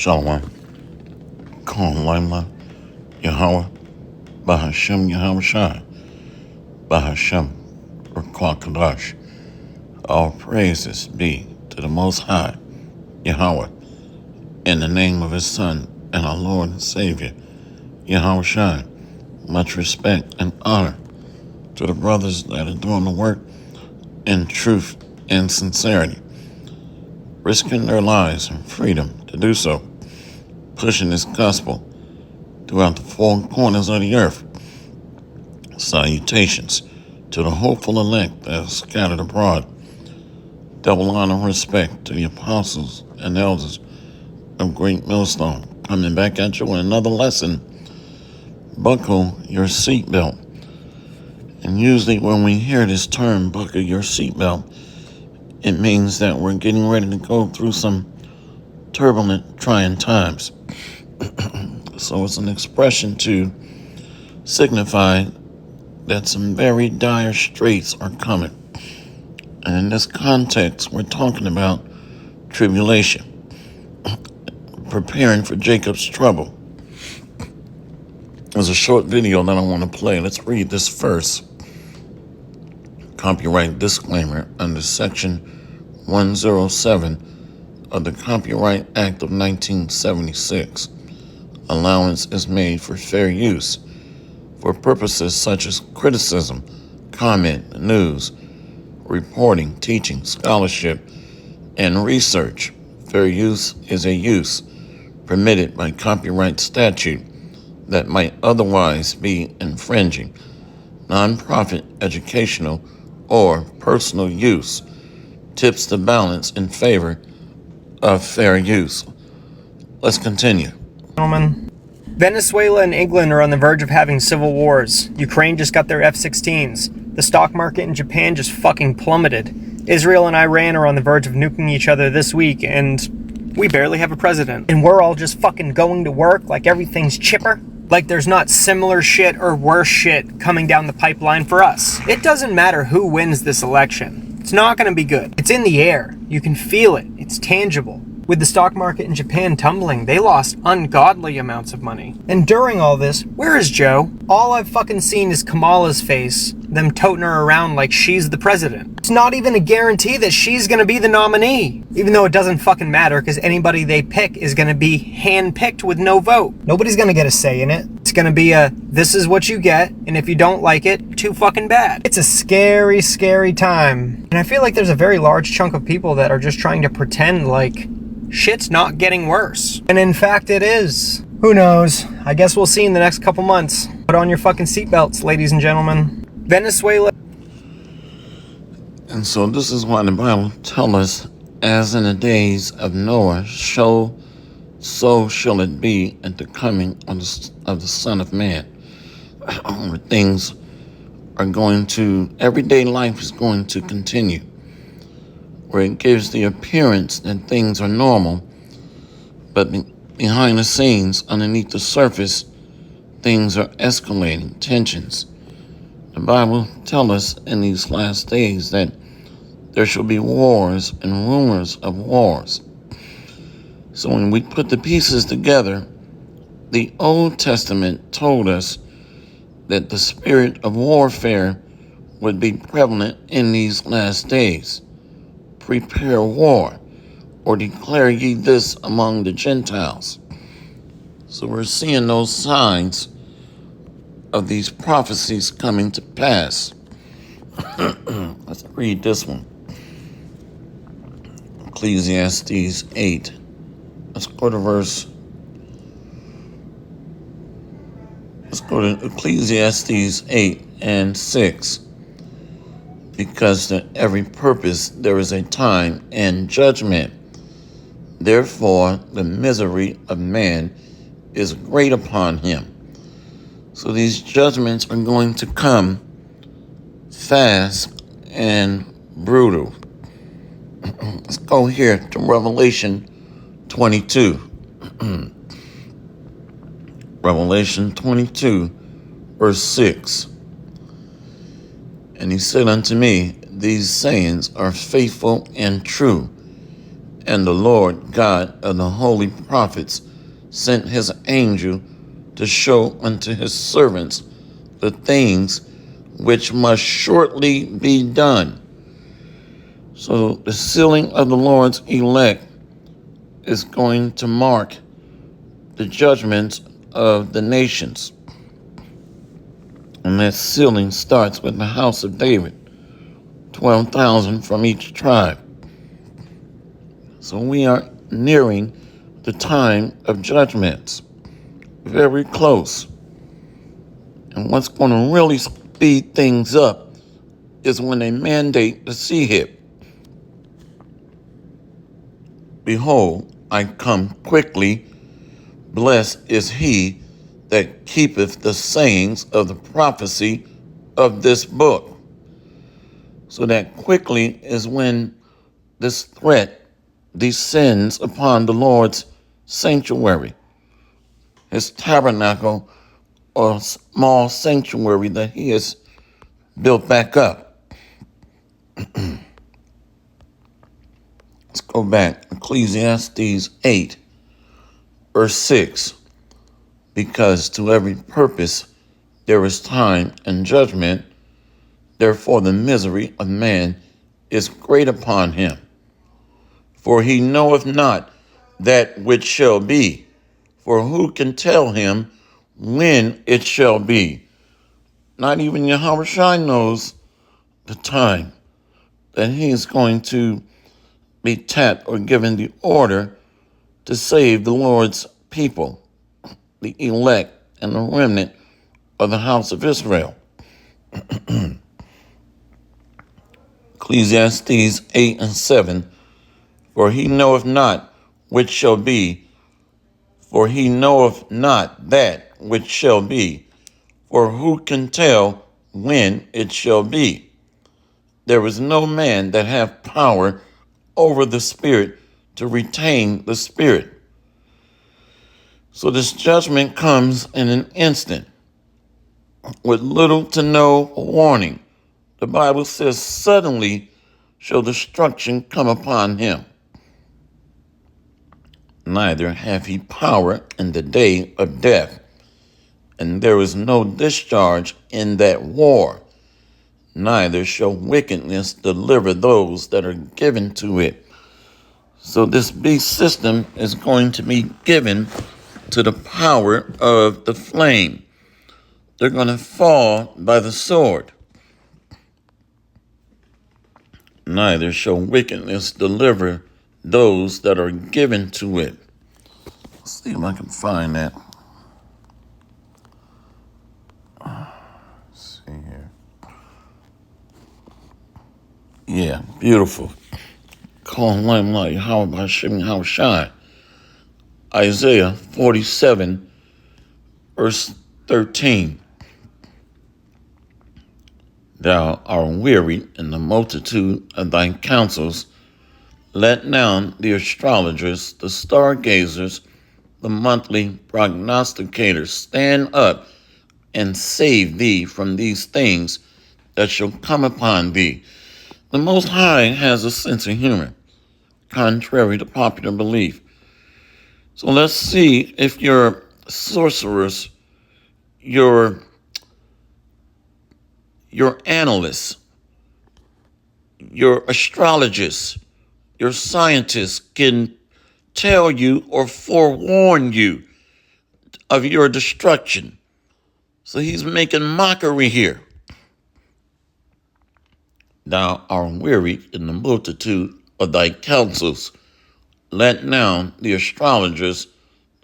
Shalom. Khan Laima, Yahweh, Bahashem Yahweh Shai, Bahashem Rakwakadash. All praises be to the Most High, Yahweh, in the name of His Son and our Lord and Savior, Yahweh Shai. Much respect and honor to the brothers that are doing the work in truth and sincerity, risking their lives and freedom to do so, pushing this gospel throughout the four corners of the earth. Salutations to the hopeful elect that are scattered abroad. Double honor and respect to the apostles and elders of Great Millstone. Coming back at you with another lesson. Buckle your seatbelt. And usually when we hear this term, buckle your seatbelt, it means that we're getting ready to go through some turbulent, trying times. So it's an expression to signify that some very dire straits are coming. And in this context, we're talking about tribulation, preparing for Jacob's trouble. There's a short video that I want to play. Let's read this first. Copyright disclaimer under Section 107 of the Copyright Act of 1976. Allowance is made for fair use for purposes such as criticism, comment, news, reporting, teaching, scholarship, and research. Fair use is a use permitted by copyright statute that might otherwise be infringing. Nonprofit, educational, or personal use tips the balance in favor of fair use. Let's continue. Gentlemen, Venezuela and England are on the verge of having civil wars. Ukraine just got their F-16s. The stock market in Japan just fucking plummeted. Israel and Iran are on the verge of nuking each other this week, and we barely have a president. And we're all just fucking going to work like everything's chipper. Like there's not similar shit or worse shit coming down the pipeline for us. It doesn't matter who wins this election. It's not going to be good. It's in the air. You can feel it. It's tangible. With the stock market in Japan tumbling, they lost ungodly amounts of money. And during all this, where is Joe? All I've fucking seen is Kamala's face, them toting her around like she's the president. It's not even a guarantee that she's gonna be the nominee. Even though it doesn't fucking matter, because anybody they pick is gonna be hand-picked with no vote. Nobody's gonna get a say in it. It's gonna be a, this is what you get, and if you don't like it, too fucking bad. It's a scary, scary time. And I feel like there's a very large chunk of people that are just trying to pretend like shit's not getting worse. And in fact, it is. Who knows? I guess we'll see in the next couple months. Put on your fucking seatbelts, ladies and gentlemen. Venezuela. And so this is why the Bible tells us, as in the days of Noah, so shall it be at the coming of the Son of Man. Where things are going to, everyday life is going to continue. Where it gives the appearance that things are normal, but behind the scenes, underneath the surface, things are escalating, tensions. The Bible tells us in these last days that there shall be wars and rumors of wars. So when we put the pieces together, the Old Testament told us that the spirit of warfare would be prevalent in these last days. Prepare war, or declare ye this among the Gentiles. So we're seeing those signs of these prophecies coming to pass. Let's read this one. Ecclesiastes 8. Let's go to Ecclesiastes 8 and 6. Because to every purpose there is a time and judgment. Therefore, the misery of man is great upon him. So these judgments are going to come fast and brutal. Let's go here to Revelation 22. Revelation 22, verse 6. And he said unto me, these sayings are faithful and true. And the Lord God of the holy prophets sent his angel to show unto his servants the things which must shortly be done. So the sealing of the Lord's elect is going to mark the judgments of the nations. And that sealing starts with the house of David, 12,000 from each tribe. So we are nearing the time of judgments, very close. And what's going to really speed things up is when they mandate the sea hip. Behold, I come quickly. Blessed is he that keepeth the sayings of the prophecy of this book. So that quickly is when this threat descends upon the Lord's sanctuary, his tabernacle or small sanctuary that he has built back up. Let's go back. Ecclesiastes 8, verse 6. Because to every purpose there is time and judgment, therefore the misery of man is great upon him. For he knoweth not that which shall be, for who can tell him when it shall be? Not even Yahweh Shai knows the time that he is going to be tapped or given the order to save the Lord's people, the elect and the remnant of the house of Israel. Ecclesiastes 8 and 7. For he knoweth not which shall be, for he knoweth not that which shall be, for who can tell when it shall be? There is no man that hath power over the Spirit to retain the Spirit. So this judgment comes in an instant, with little to no warning. The Bible says, suddenly shall destruction come upon him. Neither hath he power in the day of death, and there is no discharge in that war. Neither shall wickedness deliver those that are given to it. So this beast system is going to be given to the power of the flame. They're going to fall by the sword. Neither shall wickedness deliver those that are given to it. Let's see if I can find that. Let's see here. Yeah, beautiful. Call him like how about Shimmy how shine? Isaiah 47, verse 13. Thou art weary in the multitude of thy counsels. Let now the astrologers, the stargazers, the monthly prognosticators stand up and save thee from these things that shall come upon thee. The Most High has a sense of humor, contrary to popular belief. So let's see if your sorcerers, your analysts, your astrologists, your scientists can tell you or forewarn you of your destruction. So he's making mockery here. Thou art weary in the multitude of thy counsels. Let now the astrologers,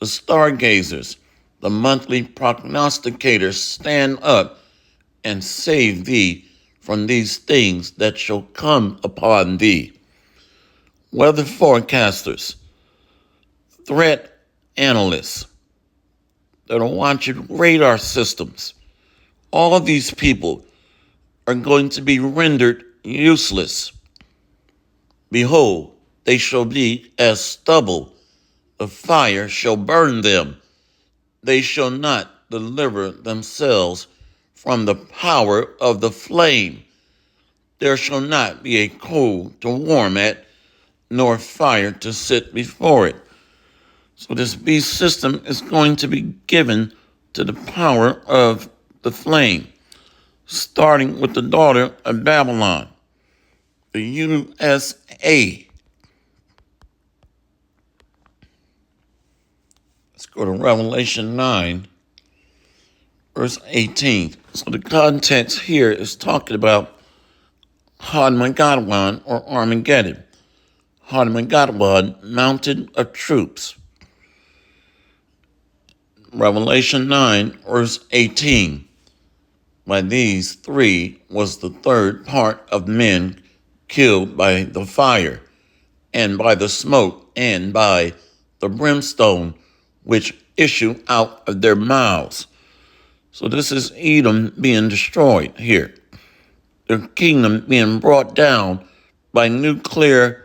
the stargazers, the monthly prognosticators stand up and save thee from these things that shall come upon thee. Weather forecasters, threat analysts that are watching radar systems, all of these people are going to be rendered useless. Behold, they shall be as stubble. The fire shall burn them. They shall not deliver themselves from the power of the flame. There shall not be a coal to warm at, nor fire to sit before it. So this beast system is going to be given to the power of the flame, starting with the daughter of Babylon, the USA. Let's go to Revelation 9, verse 18. So the context here is talking about Armageddon or Armageddon. Armageddon, mountain of troops. Revelation 9, verse 18. By these three was the third part of men killed by the fire, and by the smoke, and by the brimstone, which issue out of their mouths. So this is Edom being destroyed here. Their kingdom being brought down by nuclear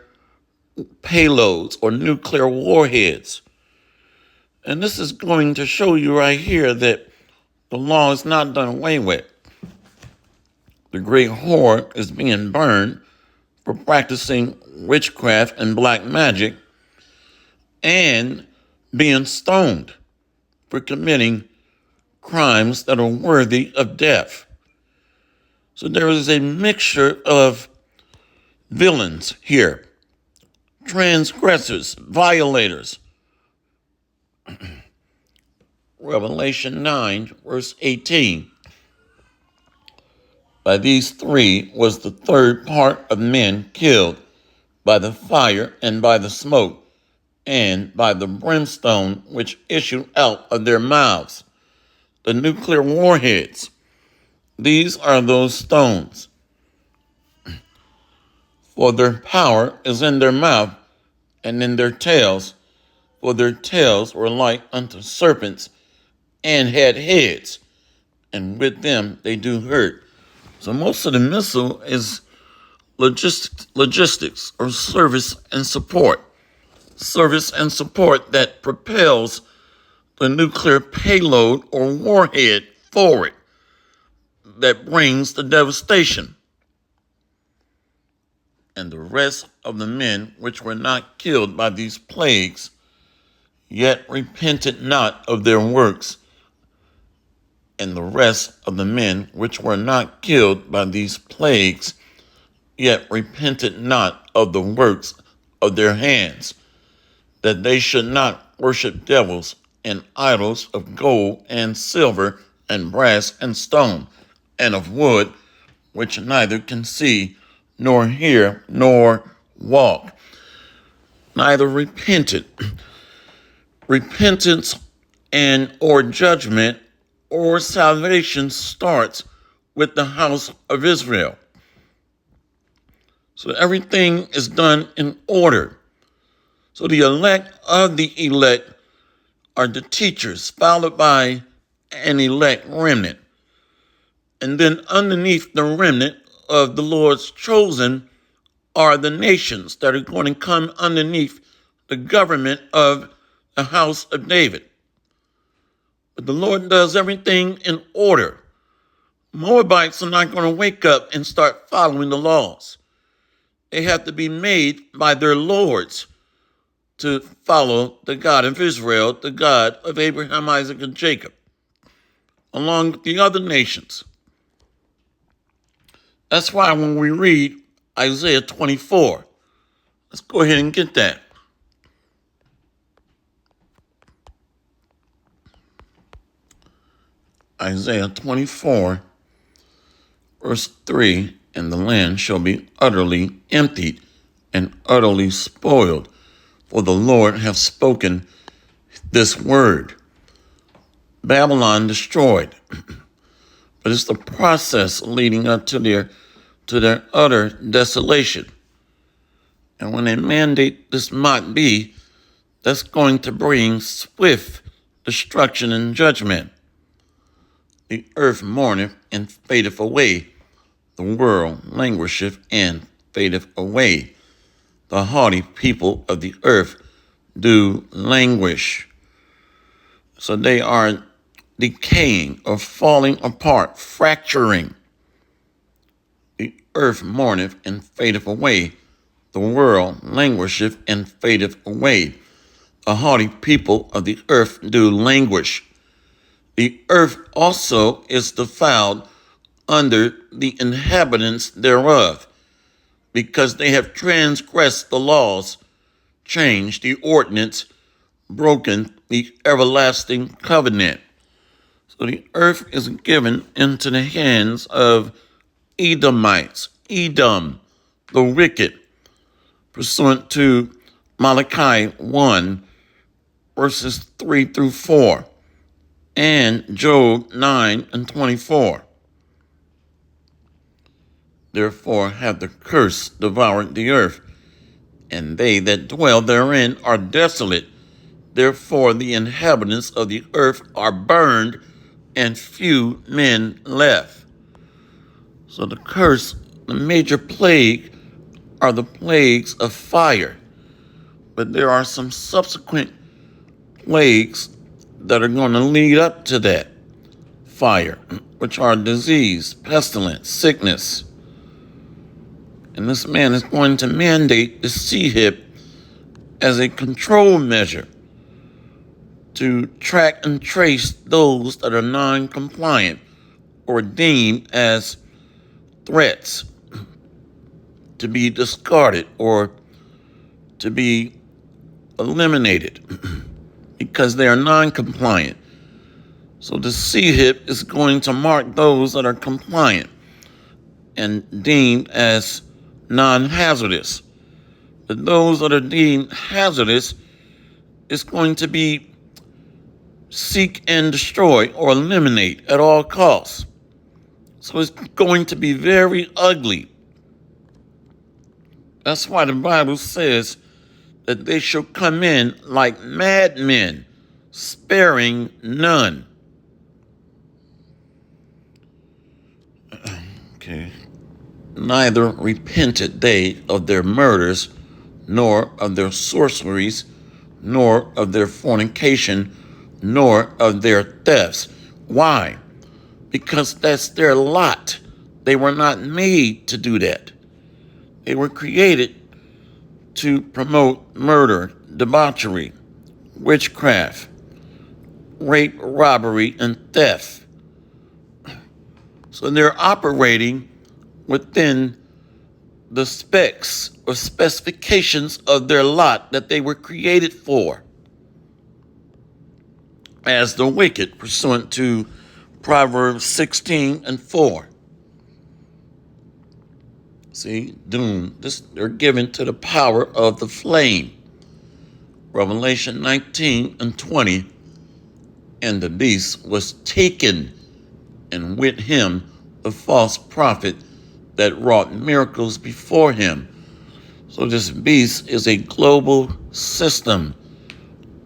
payloads or nuclear warheads. And this is going to show you right here that the law is not done away with. The great whore is being burned for practicing witchcraft and black magic and being stoned for committing crimes that are worthy of death. So there is a mixture of villains here, transgressors, violators. Revelation 9, verse 18. By these three was the third part of men killed by the fire and by the smoke and by the brimstone which issued out of their mouths. The nuclear warheads. These are those stones. For their power is in their mouth and in their tails, for their tails were like unto serpents and had heads, and with them they do hurt. So most of the missile is logistics or service and support. Service and support that propels the nuclear payload or warhead forward that brings the devastation. And the rest of the men which were not killed by these plagues, yet repented not of their works. And the rest of the men which were not killed by these plagues, yet repented not of the works of their hands, that they should not worship devils and idols of gold and silver and brass and stone and of wood, which neither can see nor hear nor walk. Neither repented. Repentance and or judgment or salvation starts with the house of Israel. So everything is done in order. So the elect of the elect are the teachers, followed by an elect remnant. And then underneath the remnant of the Lord's chosen are the nations that are going to come underneath the government of the house of David. But the Lord does everything in order. Moabites are not going to wake up and start following the laws. They have to be made by their lords to follow the God of Israel, the God of Abraham, Isaac, and Jacob, along with the other nations. That's why when we read Isaiah 24, let's go ahead and get that. Isaiah 24, verse 3, and the land shall be utterly emptied and utterly spoiled, for the Lord hath spoken this word. Babylon destroyed, but it's the process leading up to their utter desolation. And when they mandate this might be, that's going to bring swift destruction and judgment. The earth mourneth and fadeth away. The world languisheth and fadeth away. The haughty people of the earth do languish. So they are decaying or falling apart, fracturing. The earth mourneth and fadeth away. the world languisheth and fadeth away. A haughty people of the earth do languish. The earth also is defiled under the inhabitants thereof, because they have transgressed the laws, changed the ordinance, broken the everlasting covenant. So the earth is given into the hands of Edomites, Edom, the wicked, pursuant to Malachi 1, verses 3 through 4, and Job 9 and 24. Therefore hath the curse devoured the earth, and they that dwell therein are desolate. Therefore the inhabitants of the earth are burned, and few men left. So the curse, the major plague, are the plagues of fire. But there are some subsequent plagues that are going to lead up to that fire, which are disease, pestilence, sickness. And this man is going to mandate the CHIP as a control measure to track and trace those that are non-compliant or deemed as threats to be discarded or to be eliminated because they are non-compliant. So the CHIP is going to mark those that are compliant and deemed as non-hazardous. But those that are deemed hazardous is going to be seek and destroy or eliminate at all costs. So it's going to be very ugly. That's why the Bible says that they shall come in like madmen, sparing none. Okay. Neither repented they of their murders, nor of their sorceries, nor of their fornication, nor of their thefts. Why? Because that's their lot. They were not made to do that. They were created to promote murder, debauchery, witchcraft, rape, robbery, and theft. So they're operating within the specs or specifications of their lot that they were created for as the wicked, pursuant to Proverbs 16 and 4. See, doom. They're given to the power of the flame. Revelation 19 and 20. And the beast was taken, and with him the false prophet that wrought miracles before him. So this beast is a global system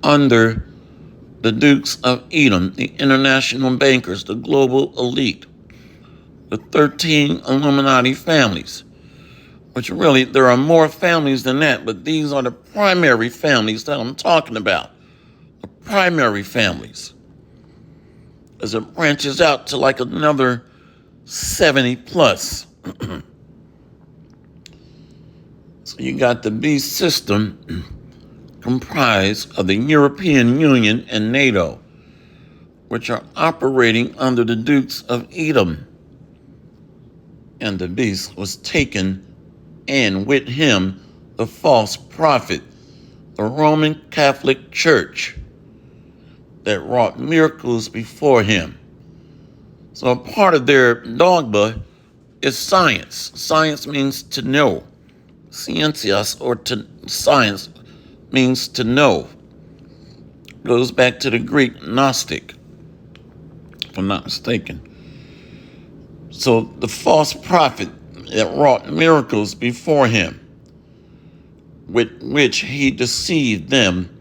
under the Dukes of Edom, the international bankers, the global elite, the 13 Illuminati families, which really, there are more families than that, but these are the primary families that I'm talking about. The primary families. As it branches out to like another 70 plus. So you got the beast system comprised of the European Union and NATO, which are operating under the Dukes of Edom. And the beast was taken, and with him the false prophet, the Roman Catholic Church, that wrought miracles before him. So a part of their dogma is science. Science means to know. Scientias, or to science, means to know. Goes back to the Greek Gnostic, if I'm not mistaken. So the false prophet that wrought miracles before him, with which he deceived them.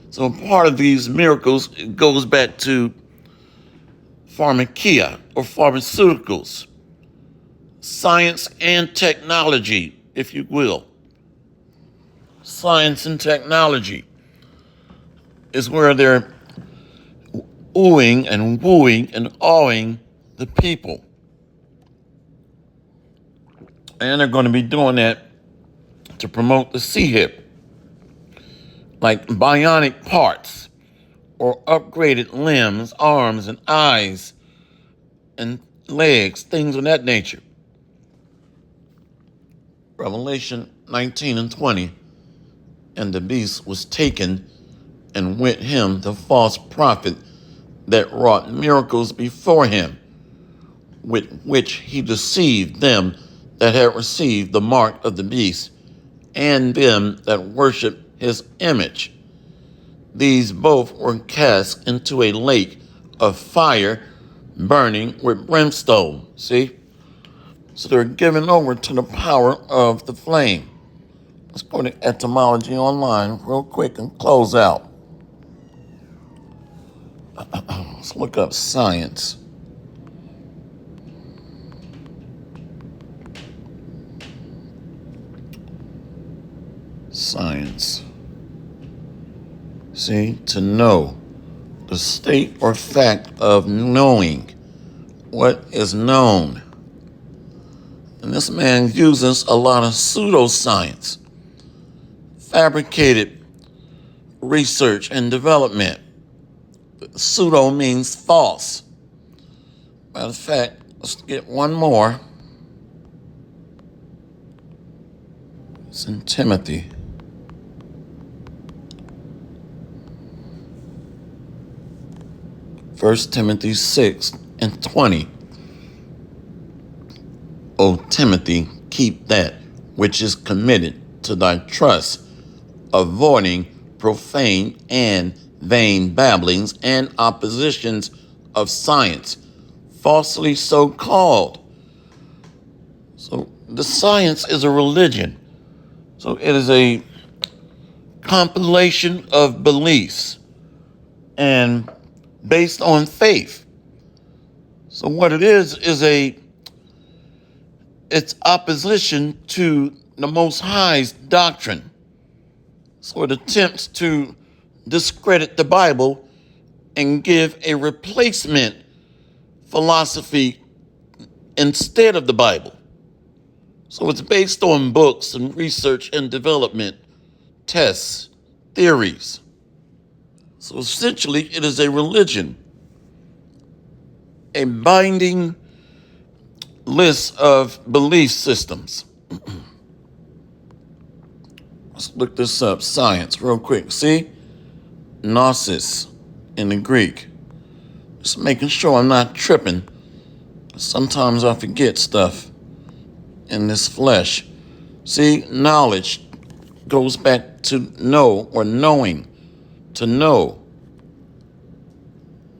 So part of these miracles goes back to pharmakia, or pharmaceuticals, science and technology, if you will. Science and technology is where they're oohing and wooing and awing the people. And they're going to be doing that to promote the C hip, like bionic parts or upgraded limbs, arms, and eyes and legs, things of that nature. Revelation 19 and 20. And the beast was taken, and with him the false prophet that wrought miracles before him, with which he deceived them that had received the mark of the beast, and them that worshiped his image. These both were cast into a lake of fire burning with brimstone. See? So they're given over to the power of the flame. Let's go to etymology online real quick and close out. Let's look up science. Science. See, to know, the state or fact of knowing what is known. And this man uses a lot of pseudoscience, fabricated research and development. Pseudo means false. Matter of fact, let's get one more. It's in Timothy. First Timothy 6 and 20. O Timothy, keep that which is committed to thy trust, avoiding profane and vain babblings and oppositions of science, falsely so called. So the science is a religion. So it is a compilation of beliefs and based on faith. So what it is it's opposition to the Most High's doctrine. So it attempts to discredit the Bible and give a replacement philosophy instead of the Bible. So it's based on books and research and development, tests, theories. So essentially, it is a religion, a binding list of belief systems. Let's look this up, science, real quick. See? Gnosis in the Greek. Just making sure I'm not tripping. Sometimes I forget stuff in this flesh. See, knowledge goes back to know or knowing, to know.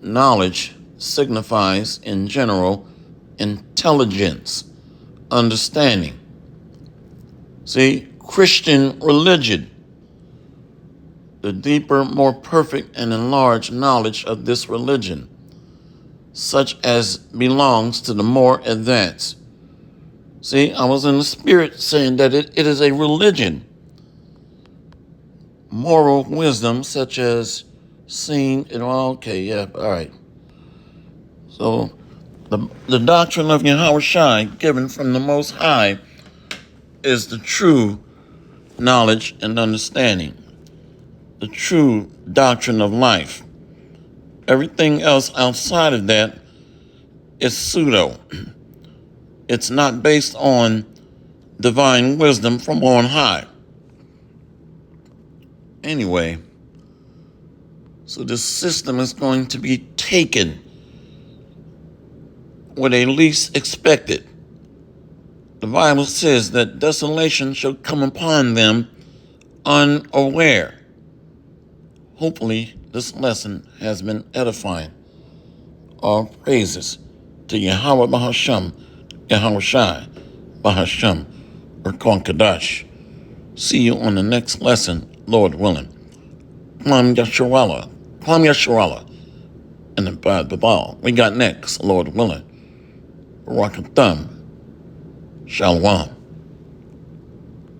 Knowledge signifies, in general, intelligence, understanding. See, Christian religion, the deeper, more perfect, and enlarged knowledge of this religion, such as belongs to the more advanced. See, I was in the spirit saying that it is a religion. Moral wisdom, such as seeing, okay, yeah, all right. So, the doctrine of Yahweh Shai, given from the Most High, is the true knowledge and understanding, the true doctrine of life. Everything else outside of that is pseudo. It's not based on divine wisdom from on high. Anyway, so this system is going to be taken where they least expect it. The Bible says that desolation shall come upon them unaware. Hopefully, this lesson has been edifying. All praises to Yahweh Bahasham, Yahweh Shai, Bahasham, or Kadash. See you on the next lesson, Lord willing. Kwam Yasharallah, and the Bible. We got next, Lord willing. Rock and thumb. Shalom.